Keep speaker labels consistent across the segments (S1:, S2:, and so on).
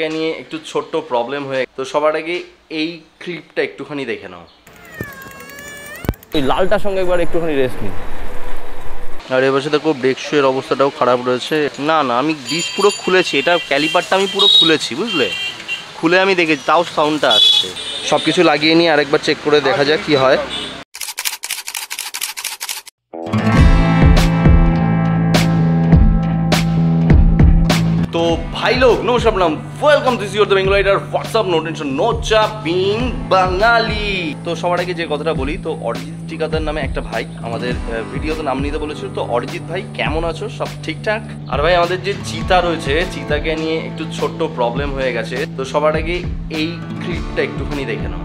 S1: কে নিয়ে একটু ছোট্ট প্রবলেম হয়ে, তো সবার আগে এই ক্লিপটা একটুখানি দেখে নাও।
S2: এই লালটার সঙ্গে একবার একটুখানি রেস্ট নিই।
S1: আর এবার সাথে খুব ব্রেক শুয়ের অবস্থাটাও খারাপ রয়েছে। না না, আমি ডিস পুরো খুলেছি, এটা ক্যালিপারটা আমি পুরো খুলেছি, বুঝলে, খুলে আমি দেখেছি, তাও সাউন্ডটা আসছে। সব কিছু লাগিয়ে নিয়ে আরেকবার চেক করে দেখা যাক কি হয়। তো ভাই লোক নমস্কার, welcome to your the Bengal rider WhatsApp no tension no চাপ বিং বাঙালি। তো সবার আগে যে কথাটা বলি, তো অরিজিৎ ঠিকাদার নামে একটা ভাই আমাদের ভিডিওতে নাম নিতে বলেছিল। তো অরিজিৎ ভাই কেমন আছো? সব ঠিকঠাক? আর ভাই আমাদের যে চিতা রয়েছে, চিতাকে নিয়ে একটু ছোট্ট প্রবলেম হয়ে গেছে। তো সবার আগে এই ক্লিপটা একটুখানি দেখে নাও।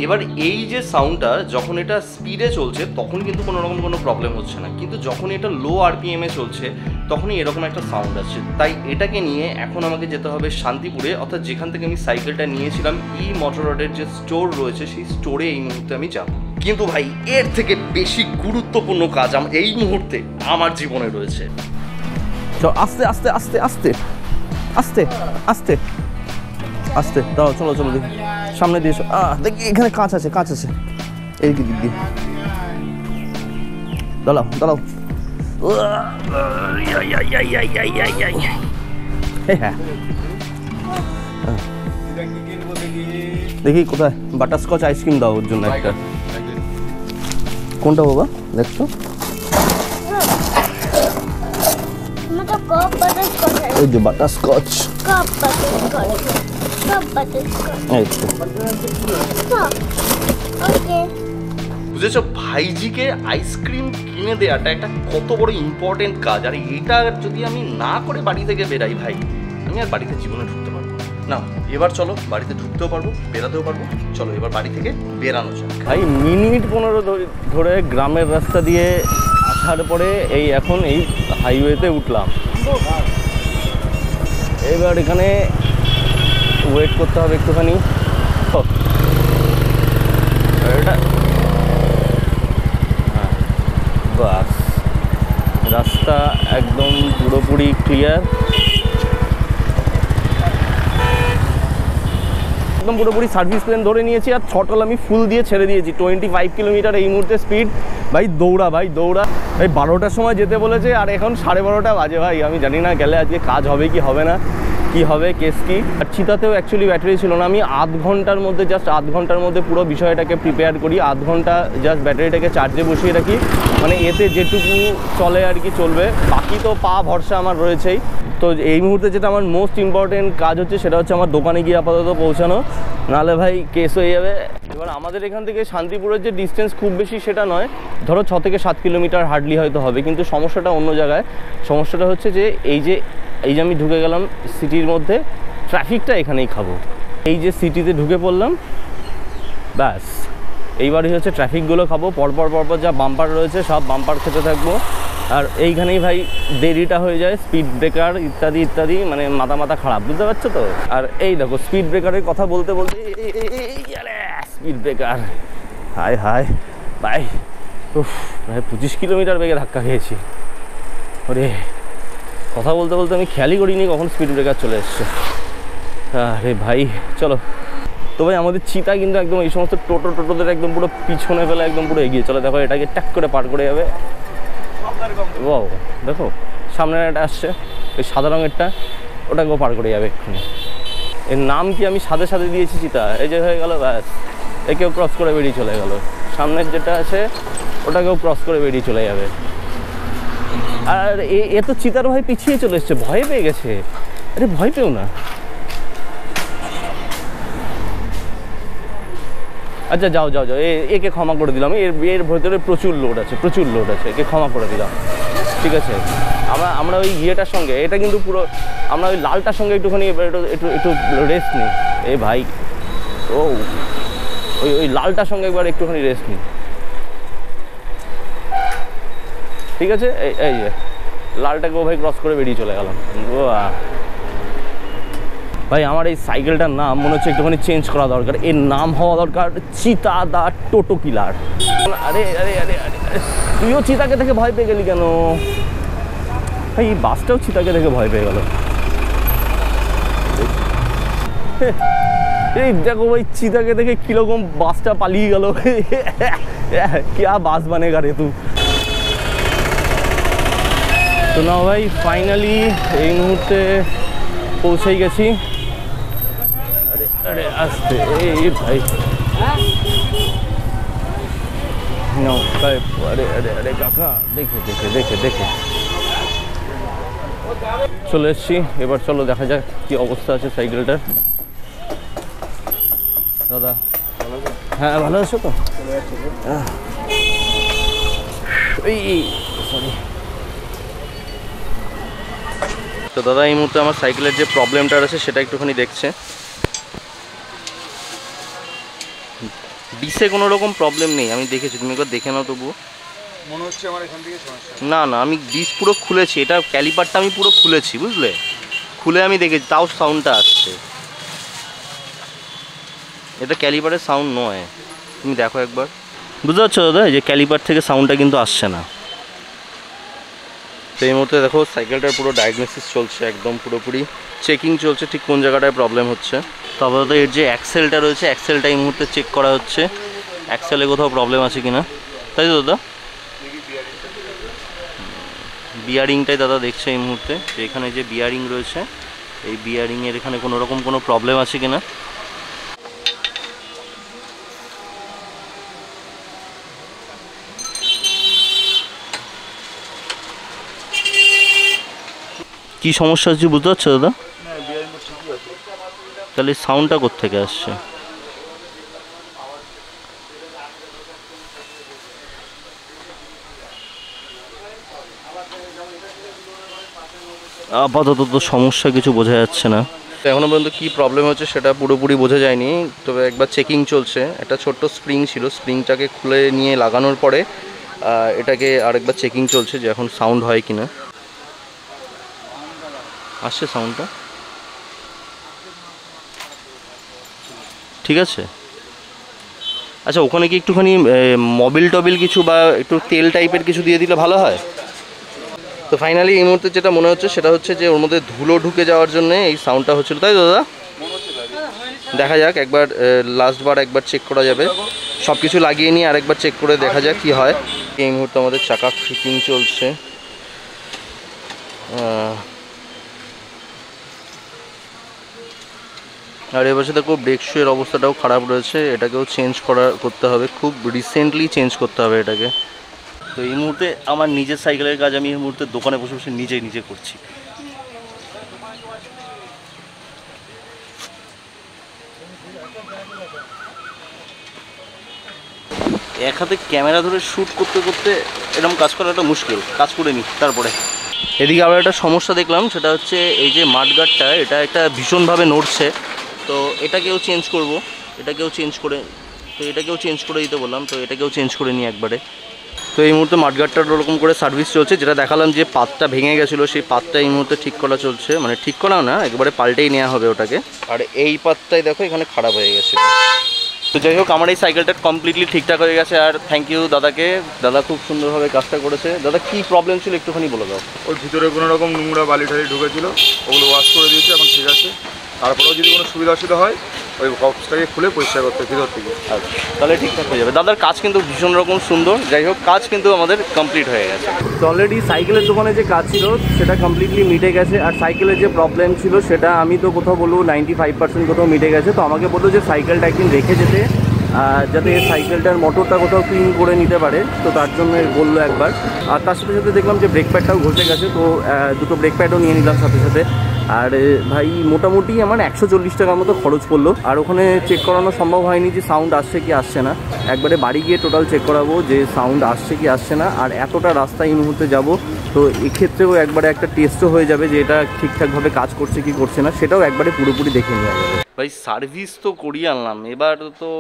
S1: এবার এই যে সাউন্ডটা যখন এটা স্পিডে চলছে তখন কিন্তু কোনো রকম কোনো প্রবলেম হচ্ছে না, কিন্তু যখন এটা লো আরপিএমে চলছে তখনই এরকম একটা সাউন্ড আসছে। তাই এটাকে নিয়ে এখন আমাকে যেতে হবে শান্তিপুরে, অর্থাৎ যেখান থেকে আমি সাইকেলটা নিয়েছিলাম, মোটররডের যে স্টোর রয়েছে সেই স্টোরে এই মুহূর্তে আমি যাব। কিন্তু ভাই এর থেকে বেশি গুরুত্বপূর্ণ কাজ এই মুহূর্তে আমার জীবনে রয়েছে।
S2: আস্তে আস্তে আস্তে আস্তে আস্তে আস্তে আস্তে দাও, চলো চলো দেখি সামনে দিয়ে এসো। দেখি এখানে কাঁচ আছে, কাঁচ আছে এই দিক দিয়ে। দাঁড়াও দাঁড়াও, হ্যাঁ দেখি কোথায় বাটারস্কচ আইসক্রিম দাও ওর জন্য একটা। কোনটা বাবা দেখছো? এই যে বাটারস্কচ।
S1: বুঝেছো, ভাইজিকে আইসক্রিম কিনে দেওয়াটা একটা কত বড় ইম্পর্টেন্ট কাজ। আর এটা যদি আমি না করে বাড়ি থেকে বেরাই, ভাই আমি আর বাড়িতে জীবনে ঢুকতে পারবো না। এবার চলো বাড়িতে ঢুকতেও পারবো, বেরাতেও পারবো। চলো এবার বাড়ি থেকে বেরানো যাক।
S2: ভাই মিনিট 15 ধরে গ্রামের রাস্তা দিয়ে আসার পরে এই এখন এই হাইওয়েতে উঠলাম। এবার এখানে ওয়েট করতে হবে একটুখানি। এটা হ্যাঁ বাস, রাস্তা একদম পুরোপুরি ক্লিয়ার, একদম পুরোপুরি সার্ভিস লেন ধরে নিয়েছি। আর থ্রটল আমি ফুল দিয়ে ছেড়ে দিয়েছি, 25 কিলোমিটার এই মুহূর্তে স্পিড। ভাই দৌড়া, ভাই দৌড়া। এই 12টার সময় যেতে বলেছে আর এখন 12:30 বাজে। ভাই আমি জানি না গেলে আজকে কাজ হবে কি হবে না, কি হবে কেস কি। আর চিতাতেও অ্যাকচুয়ালি ব্যাটারি ছিল না। আমি আধ ঘন্টার মধ্যে পুরো বিষয়টাকে প্রিপেয়ার করি। আধ ঘন্টা জাস্ট ব্যাটারিটাকে চার্জে বসিয়ে রাখি, মানে এতে যেটুকু চলে আর কি চলবে, বাকি তো পা ভরসা আমার রয়েছেই। তো এই মুহূর্তে যেটা আমার মোস্ট ইম্পর্টেন্ট কাজ হচ্ছে সেটা হচ্ছে আমার দোকানে গিয়ে আপাতত পৌঁছানো, নাহলে ভাই কেস হয়ে যাবে। এবার আমাদের এখান থেকে শান্তিপুরের যে ডিস্টেন্স খুব বেশি সেটা নয়, ধরো 6 থেকে 7 কিলোমিটার হার্ডলি হয়তো হবে, কিন্তু সমস্যাটা অন্য জায়গায়। সমস্যাটা হচ্ছে যে এই যে আমি ঢুকে গেলাম সিটির মধ্যে, ট্রাফিকটা এখানেই খাবো। এই যে সিটিতে ঢুকে পড়লাম, ব্যাস এইবারই হচ্ছে ট্রাফিকগুলো খাবো। পরপর যা বাম্পার রয়েছে সব বাম্পার খেতে থাকবো। আর এইখানেই ভাই দেরিটা হয়ে যায়, স্পিড ব্রেকার ইত্যাদি ইত্যাদি, মানে মাথা খারাপ, বুঝতে পারছো তো। আর এই দেখো স্পিড ব্রেকারের কথা বলতে স্পিড ব্রেকার, হায় হায় ভাই, ভাই 25 কিলোমিটার বেগে ধাক্কা খেয়েছি। ওরে কথা বলতে আমি খেয়ালই করিনি কখন স্পিড ব্রেকার চলে এসছে। আরে ভাই চলো। তো ভাই আমাদের চিতা কিন্তু একদম এই সমস্ত টোটোদের একদম পুরো পিছনে ফেলে একদম পুরো এগিয়ে চলে। দেখো এটাকে ট্যাক করে পার করে যাবে। ও দেখো সামনে একটা আসছে, ওই সাদা রঙেরটা, ওটাকেও পার করে যাবে এক্ষুনি। এর নাম কি আমি সাথে দিয়েছি চিতা। এই যে হয়ে গেল, ব্যাস একেও ক্রস করে বেরিয়ে চলে গেল। সামনের যেটা আছে ওটাকেও ক্রস করে বেরিয়ে চলে যাবে। আর এ তো চিতার ভাই পিছিয়ে চলে এসছে, ভয় পেয়ে গেছে। আরে ভয় পেও না। আচ্ছা যাও একে ক্ষমা করে দিলাম। এর ভেতরে প্রচুর লোড আছে, একে ক্ষমা করে দিলাম, ঠিক আছে। আমরা ওই ইয়েটার সঙ্গে, এটা কিন্তু পুরো আমরা ওই লালটার সঙ্গে একটুখানি একটু রেস্ট নিই। এ ভাই ও ওই লালটার সঙ্গে একবার একটুখানি রেস্ট নিই, ঠিক আছে। এই যে লালটাকেও ভাই ক্রস করে বেরিয়ে চলে গেলাম। ভাই আমার এই সাইকেলটার নাম মনে হচ্ছে একটুখানি চেঞ্জ করা দরকার। এর নাম হওয়া দরকার চিতা দা টোটো কিলার। আরে তুইও চিতাকে দেখে ভয় পেয়ে গেলি কেন? এই বাসটাও চিতাকে দেখে ভয় পেয়ে গেল। এই দেখো ভাই, চিতাকে দেখে কিরকম বাসটা পালিয়ে গেল। क्या বাস বানেগা রে তুই। তো না ভাই, ফাইনালি এই মুহূর্তে পৌঁছেই গেছি। আরে আরে আসতে, এই ভাই আরে আরে আরে কাকা, দেখে দেখে দেখে দেখে চলে এসছি। এবার চলো দেখা যাক কি অবস্থা আছে সাইকেলটার। দাদা হ্যাঁ, ভালো আছো তো? এই সরি। তো দাদা এই মুহূর্তে আমার সাইকেলের যে প্রবলেমটা আছে সেটা একটুখানি দেখছে। ডিসে কোনো রকম প্রবলেম নেই, আমি দেখেছি, তুমি একবার দেখে নাও তবুও।
S3: মনে হচ্ছে আমার এখান থেকে সমস্যা।
S2: না না, আমি ডিস পুরো খুলেছি, এটা ক্যালিপারটা আমি পুরো খুলেছি, বুঝলে? খুলে আমি দেখেছি, তাও সাউন্ডটা আসছে। এটা ক্যালিপারের সাউন্ড নয়, তুমি দেখো একবার। বুঝতে পারছো দাদা, যে ক্যালিপার থেকে সাউন্ডটা কিন্তু আসছে না। তো এই মুহূর্তে দেখো সাইকেলটার পুরো ডায়াগনোসিস চলছে, একদম পুরোপুরি চেকিং চলছে ঠিক কোন জায়গাটায় প্রবলেম হচ্ছে। তো আপাতত এর যে অ্যাক্সেলটা রয়েছে, অ্যাক্সেলটা এই মুহূর্তে চেক করা হচ্ছে, অ্যাক্সেলে কোথাও প্রবলেম আছে কিনা, তাই তো দাদা? বিয়ারিংটাই দাদা দেখছে এই মুহূর্তে, যে এখানে যে বিয়ারিং রয়েছে, এই বিয়ারিংয়ের এখানে কোনো রকম কোনো প্রবলেম আছে কিনা। কি সমস্যা হচ্ছে বুঝতে পারছো দাদা? তাহলে সাউন্ডটা কোত্থেকে আসছে? আপাতত তো সমস্যা কিছু বোঝা যাচ্ছে না এখনো পর্যন্ত। কি প্রবলেম হচ্ছে সেটা পুরোপুরি বোঝা যায়নি, তবে একবার চেকিং চলছে। একটা ছোট্ট স্প্রিং ছিল, স্প্রিংটাকে খুলে নিয়ে লাগানোর পরে এটাকে আরেকবার চেকিং চলছে যে এখন সাউন্ড হয় কিনা। আসছে সাউন্ডটা, ঠিক আছে। আচ্ছা, ওখানে কি একটুখানি মোবিল টবিল কিছু বা একটু তেল টাইপের কিছু দিয়ে দিলে ভালো হয়। তো ফাইনালি এই মুহূর্তে যেটা মনে হচ্ছে সেটা হচ্ছে যে ওর মধ্যে ধুলো ঢুকে যাওয়ার জন্য এই সাউন্ডটা হচ্ছিল, তাই তো দাদা? দেখা যাক, একবার লাস্টবার একবার চেক করা যাবে, সব কিছু লাগিয়ে নিয়ে আরেকবার চেক করে দেখা যাক কি হয়। এই মুহূর্তে আমাদের চাকা ফিটিং চলছে। আর এবার দেখো ব্রেক শুয়ের অবস্থাটাও খারাপ রয়েছে, এটাকেও চেঞ্জ করতে হবে, খুব রিসেন্টলি চেঞ্জ করতে হবে এটাকে। তো এই মুহূর্তে আমার নিজের সাইকেলের কাজ আমি এই মুহূর্তে দোকানে বসে বসে নিজে করছি। এক হাতে ক্যামেরা ধরে শ্যুট করতে করতে এরকম কাজ করাটা মুশকিল, কাজ করে নিই তারপরে। এদিকে আবার একটা সমস্যা দেখলাম, সেটা হচ্ছে এই যে মাডগার্ডটা, এটা একটা ভীষণভাবে নড়ছে। তো এটাকেও চেঞ্জ করব, এটাকেও চেঞ্জ করে দিতে বললাম, তো এটাকেও চেঞ্জ করে নিই একবারে। তো এই মুহূর্তে মাডগার্ডটার ওরকম করে সার্ভিস চলছে, যেটা দেখালাম যে পাতটা ভেঙে গেছিলো সেই পাতটা এই মুহূর্তে ঠিক করা চলছে, মানে ঠিক করাও না, একবারে পাল্টেই নেওয়া হবে ওটাকে। আর এই পাতটাই দেখো এখানে খারাপ হয়ে গেছিলো। তো যাই হোক, আমার এই সাইকেলটা কমপ্লিটলি ঠিকঠাক হয়ে গেছে। আর থ্যাংক ইউ দাদাকে, দাদা খুব সুন্দরভাবে কাজটা করেছে। দাদা কি প্রবলেম ছিল একটুখানি বলে দাও।
S3: ওর ভিতরে কোনো রকম নোংরা বালি ঠালি ঢুকেছিল, ওগুলো ওয়াশ করে দিয়েছে, এখন ঠিক আছে। তারপরেও যদি কোনো সুবিধা অসুবিধা হয় ওই বক্সটাকে খুলে পরিষ্কার করতে ভিতর থেকে,
S2: আচ্ছা তাহলে ঠিকঠাক হয়ে যাবে। দাদার কাজ কিন্তু ভীষণ রকম সুন্দর। যাই হোক, কাজ কিন্তু আমাদের কমপ্লিট হয়ে গেছে। তো অলরেডি সাইকেলের দোকানে যে কাজ ছিল সেটা কমপ্লিটলি মিটে গেছে। আর সাইকেলের যে প্রবলেম ছিল সেটা আমি তো কোথাও বলবো 95% কোথাও মিটে গেছে। তো আমাকে বললো যে সাইকেলটা একদিন রেখে যেতে, যাতে সাইকেলটার মোটরটা কোথাও ক্লিন করে নিতে পারে, তো তার জন্য বললো একবার। আর তার সাথে সাথে দেখলাম যে ব্রেক প্যাডটাও ঘষে গেছে, তো দুটো ব্রেক প্যাডও নিয়ে নিলাম সাথে সাথে। আর ভাই মোটামুটি আমার 140 টাকার মতো খরচ পড়লো। আর ওখানে চেক করানো সম্ভব হয়নি যে সাউন্ড আসছে কি আসছে না, একবারে বাড়ি গিয়ে টোটাল চেক করাবো যে সাউন্ড আসছে কি আসছে না। আর এতটা রাস্তা এই মুহূর্তে যাবো, তো এক্ষেত্রেও একবারে একটা টেস্টও হয়ে যাবে যে এটা ঠিকঠাকভাবে কাজ করছে কি করছে না, সেটাও একবারে পুরোপুরি দেখে নেওয়া যাবে। ভাই সার্ভিস তো করিয়ে আনলাম, এবার তো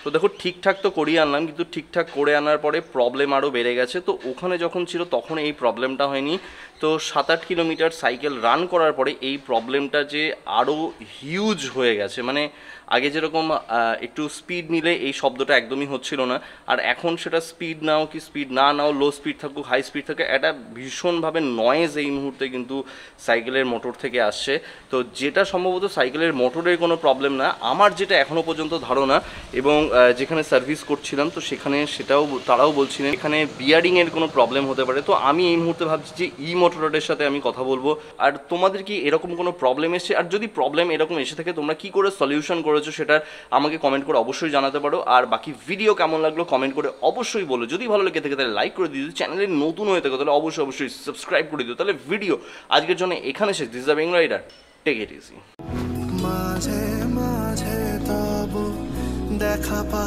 S2: তো দেখো ঠিকঠাক তো করিয়ে আনলাম, কিন্তু ঠিকঠাক করে আনার পরে প্রবলেম আরও বেড়ে গেছে। তো ওখানে যখন ছিল তখন এই প্রবলেমটা হয়নি,
S1: তো 7-8 কিলোমিটার সাইকেল রান করার পরে এই প্রবলেমটা যে আরও হিউজ হয়ে গেছে, মানে আগে যেরকম একটু স্পিড নিলে এই শব্দটা একদমই হচ্ছিল না, আর এখন সেটা স্পিড নাও কি স্পিড না নাও, লো স্পিড থাকুক হাই স্পিড থাকে, একটা ভীষণভাবে নয়েজ এই মুহূর্তে কিন্তু সাইকেলের মোটর থেকে আসছে। তো যেটা সম্ভবত সাইকেলের মোটরের কোনো প্রবলেম না, আমার যেটা এখনও পর্যন্ত ধারণা, এবং যেখানে সার্ভিস করছিলাম তো সেখানে সেটাও তারাও বলছিলেন এখানে বিয়ারিংয়ের কোনো প্রবলেম হতে পারে। তো আমি এই মুহূর্তে ভাবছি যে মোটরের সাথে আমি কথা বলবো। আর তোমাদের কি এরকম কোনো প্রবলেম এসছে, আর যদি প্রবলেম এরকম এসে থাকে তোমরা কি করে সলিউশন করেছো সেটার আমাকে কমেন্ট করে অবশ্যই জানাতে পারো। আর বাকি ভিডিও কেমন লাগলো কমেন্ট করে অবশ্যই বলো। যদি ভালো লেগে থাকে তাহলে লাইক করে দিও, চ্যানেলে নতুন হয়ে থাকে তাহলে অবশ্যই সাবস্ক্রাইব করে দিও। তাহলে ভিডিও আজকের জন্য এখানে শেষ। This is the Bengal rider, take it easy.
S4: মাঝে মাঝে তবু দেখা পা